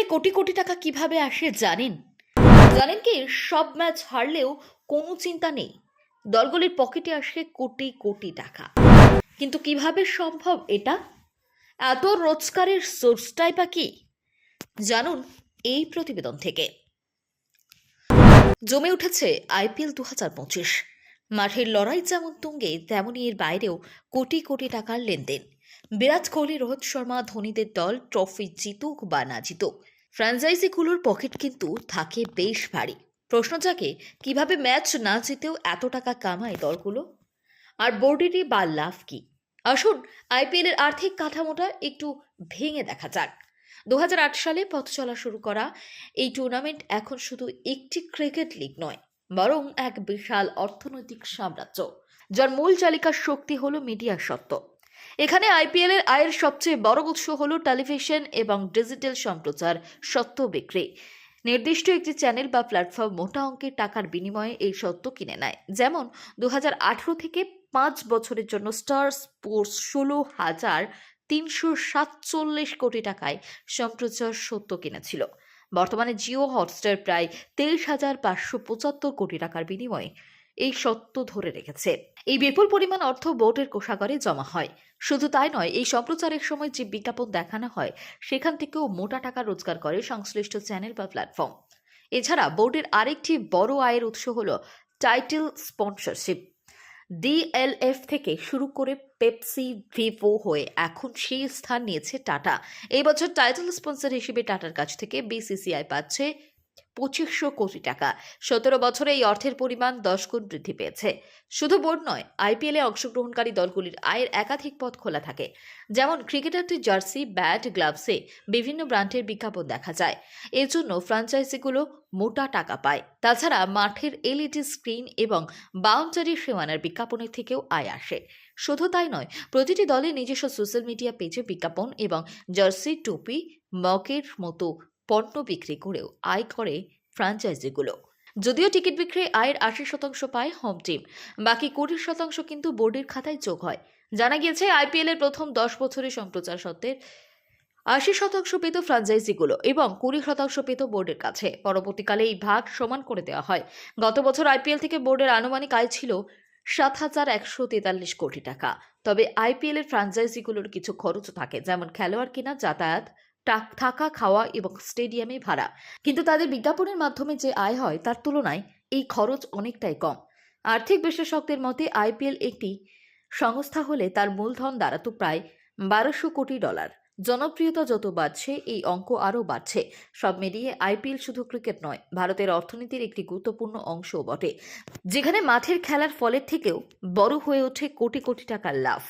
আইপিএলে কোটি কোটি টাকা কিভাবে আসে জানেন? জানেন কি, সব ম্যাচ হারলেও কোনো চিন্তা নেই, দলগুলির পকেটে আসে কোটি কোটি টাকা। কিন্তু কিভাবে সম্ভব এটা? এত রোজগারের সোর্সটাই বা কি জানুন এই প্রতিবেদন থেকে। জমে উঠেছে আইপিএল 2025। মাঠের লড়াই যেমন তুঙ্গে, তেমনই এর বাইরেও কোটি কোটি টাকার লেনদেন। বিরাট কোহলি, রোহিত শর্মা, ধোনিদের দল ট্রফি জিতুক বা না জিতুক, ফ্র্যাঞ্চাইজিগুলোর পকেট কিন্তু থাকে বেশ ভারী। প্রশ্ন জাগে, কিভাবে ম্যাচ না জিতেও এত টাকা কামায় দলগুলো, আর বোর্ডেরই বা লাভ কি? আসুন আইপিএল এর আর্থিক কাঠামোটা একটু ভেঙে দেখা যাক। 2008 সালে পথ চলা শুরু করা এই টুর্নামেন্ট এখন শুধু একটি ক্রিকেট লিগ নয়, বরং এক বিশাল অর্থনৈতিক সাম্রাজ্য, যার মূল চালিকার শক্তি হলো মিডিয়া সত্ত্ব। এখানে আইপিএল এর আয়ের সবচেয়ে বড় উৎস হলো টেলিভিশন এবং ডিজিটাল সম্প্রচার সত্ত্ব বিক্রি। নির্দিষ্ট একটি চ্যানেল বা প্ল্যাটফর্ম মোটা অঙ্কের টাকার বিনিময়ে এই সত্ত্ব কিনে নেয়। যেমন 2018 থেকে 5 বছরের জন্য স্টার স্পোর্টস 16,347 কোটি টাকায় সম্প্রচার সত্ত্ব কিনেছিল। বর্তমানে জিও হটস্টার প্রায় 23,575 কোটি টাকার বিনিময়ে এই সত্ত্ব ধরে রেখেছে। এই বিপুল পরিমাণ অর্থ বোর্ডের কোষাগারে জমা হয়। শুধু তাই নয়, এই সম্প্রচারের সময় যে বিজ্ঞাপন দেখানো হয় সেখান থেকেও মোটা টাকা রোজগার করে সংশ্লিষ্ট চ্যানেল বা প্ল্যাটফর্ম। এছাড়া বোর্ডের আরেকটি বড় আয়ের উৎস হল টাইটেল স্পন্সরশিপ। ডিএলএফ থেকে শুরু করে পেপসি, ভিভো হয়ে এখন সেই স্থান নিয়েছে টাটা। এই বছর টাইটেল স্পন্সর হিসেবে টাটার কাছ থেকে বিসিসিআই পাচ্ছে 2500 কোটি টাকা। 17 বছরে এই অর্থের পরিমাণ 10 গুণ বৃদ্ধি পেয়েছে। শুধু বোর্ড নয়, আইপিএলে অংশগ্রহণকারী দলগুলির আয়ের একাধিক পথ খোলা থাকে। যেমন ক্রিকেটারদের জার্সি, ব্যাট, গ্লাভসে বিভিন্ন ব্র্যান্ডের বিজ্ঞাপন দেখা যায়। এর জন্য ফ্র্যাঞ্চাইজিগুলো মোটা টাকা পায়। তাছাড়া মাঠের এলইডি স্ক্রিন এবং বাউন্ডারি সীমানার বিজ্ঞাপনের থেকেও আয় আসে। শুধু তাই নয়, প্রতিটি দলের নিজস্ব সোশ্যাল মিডিয়া পেজে বিজ্ঞাপন এবং জার্সি, টুপি, মগের মতো পণ্য বিক্রি করেও আয় করে ফ্র্যাঞ্চাইজিগুলো। যদিও টিকিট বিক্রি আয়ের 80% পায় হোম টিম, বাকি 20% কিন্তু বোর্ডের খাতায় যোগ হয়। জানা গিয়েছে, আইপিএল এর প্রথম 10 বছরে সম্প্রচার সত্ত্বের 80% পেত ফ্র্যাঞ্চাইজিগুলো এবং 20% পেত বোর্ডের কাছে। পরবর্তীকালে এই ভাগ সমান করে দেওয়া হয়। গত বছর আইপিএল থেকে বোর্ডের আনুমানিক আয় ছিল 7,143 কোটি টাকা। তবে আইপিএল এর ফ্র্যাঞ্চাইজিগুলোর কিছু খরচ থাকে, যেমন খেলোয়াড় কেনা, যাতায়াত, থাকা, খাওয়া এবং স্টেডিয়ামে ভাড়া। কিন্তু তাদের বিজ্ঞাপনের মাধ্যমে যে আয় হয় তার তুলনায় এই খরচ অনেকটাই কম। আর্থিক বিশেষজ্ঞদের মতে আইপিএল একটি সংস্থা হলে তার মূলধন দাঁড়াতো প্রায় $1,200 কোটি। জনপ্রিয়তা যত বাড়ছে, এই অঙ্ক আরও বাড়ছে। সব মিলিয়ে আইপিএল শুধু ক্রিকেট নয়, ভারতের অর্থনীতির একটি গুরুত্বপূর্ণ অংশও বটে, যেখানে মাঠের খেলার ফলের থেকেও বড় হয়ে ওঠে কোটি কোটি টাকার লাভ।